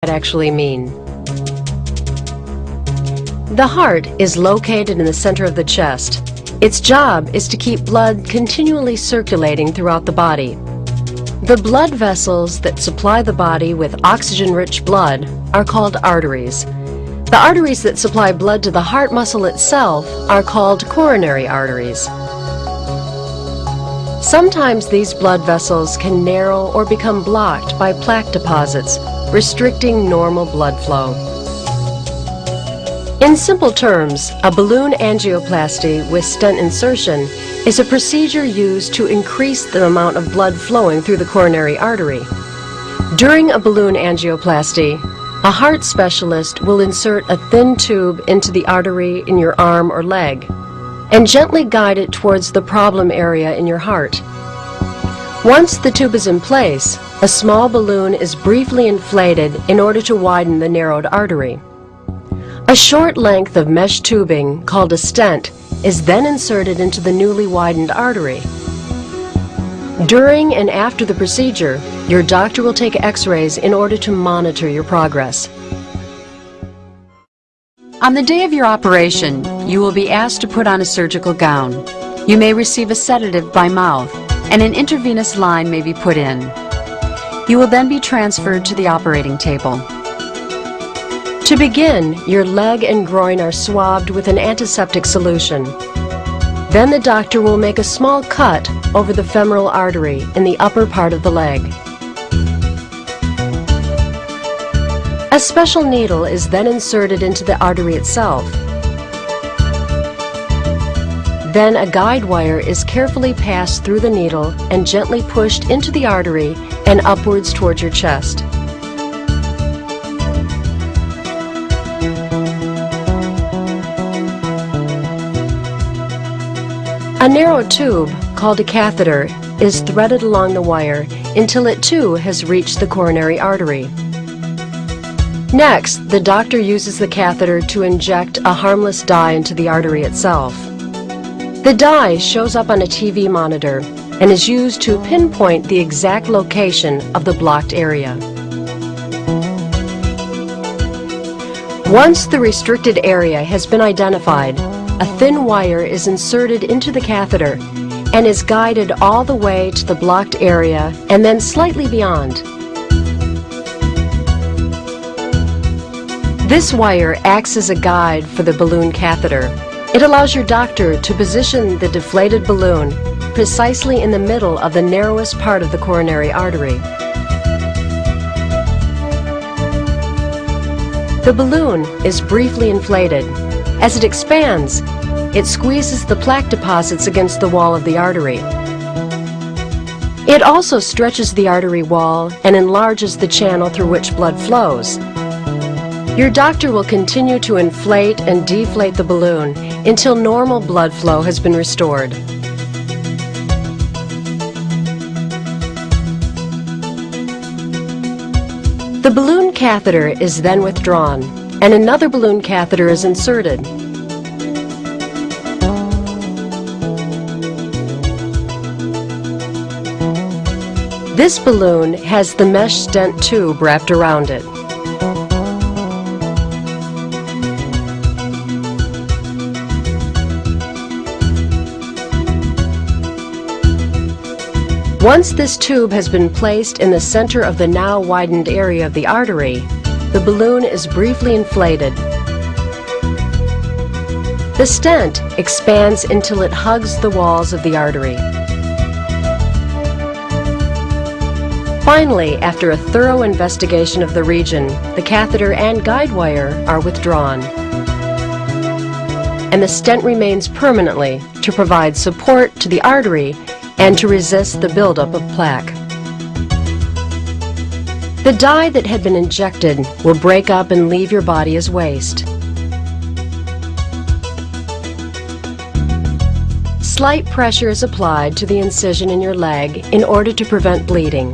actually mean. The heart is located in the center of the chest. Its job is to keep blood continually circulating throughout the body. The blood vessels that supply the body with oxygen-rich blood are called arteries. The arteries that supply blood to the heart muscle itself are called coronary arteries. Sometimes these blood vessels can narrow or become blocked by plaque deposits, restricting normal blood flow. In simple terms, a balloon angioplasty with stent insertion is a procedure used to increase the amount of blood flowing through the coronary artery. During a balloon angioplasty, a heart specialist will insert a thin tube into the artery in your arm or leg and gently guide it towards the problem area in your heart. Once the tube is in place, a small balloon is briefly inflated in order to widen the narrowed artery. A short length of mesh tubing, called a stent, is then inserted into the newly widened artery. During and after the procedure, your doctor will take x-rays in order to monitor your progress. On the day of your operation, you will be asked to put on a surgical gown. You may receive a sedative by mouth, and an intravenous line may be put in. You will then be transferred to the operating table. To begin, your leg and groin are swabbed with an antiseptic solution. Then the doctor will make a small cut over the femoral artery in the upper part of the leg. A special needle is then inserted into the artery itself. Then a guide wire is carefully passed through the needle and gently pushed into the artery and upwards towards your chest. A narrow tube, called a catheter, is threaded along the wire until it too has reached the coronary artery. Next, the doctor uses the catheter to inject a harmless dye into the artery itself. The dye shows up on a TV monitor and is used to pinpoint the exact location of the blocked area. Once the restricted area has been identified, a thin wire is inserted into the catheter and is guided all the way to the blocked area and then slightly beyond. This wire acts as a guide for the balloon catheter. It allows your doctor to position the deflated balloon precisely in the middle of the narrowest part of the coronary artery. The balloon is briefly inflated. As it expands, it squeezes the plaque deposits against the wall of the artery. It also stretches the artery wall and enlarges the channel through which blood flows. Your doctor will continue to inflate and deflate the balloon until normal blood flow has been restored. The balloon catheter is then withdrawn, and another balloon catheter is inserted. This balloon has the mesh stent tube wrapped around it. Once this tube has been placed in the center of the now widened area of the artery, the balloon is briefly inflated. The stent expands until it hugs the walls of the artery. Finally, after a thorough investigation of the region, the catheter and guide wire are withdrawn, and the stent remains permanently to provide support to the artery and to resist the buildup of plaque. The dye that had been injected will break up and leave your body as waste. Slight pressure is applied to the incision in your leg in order to prevent bleeding.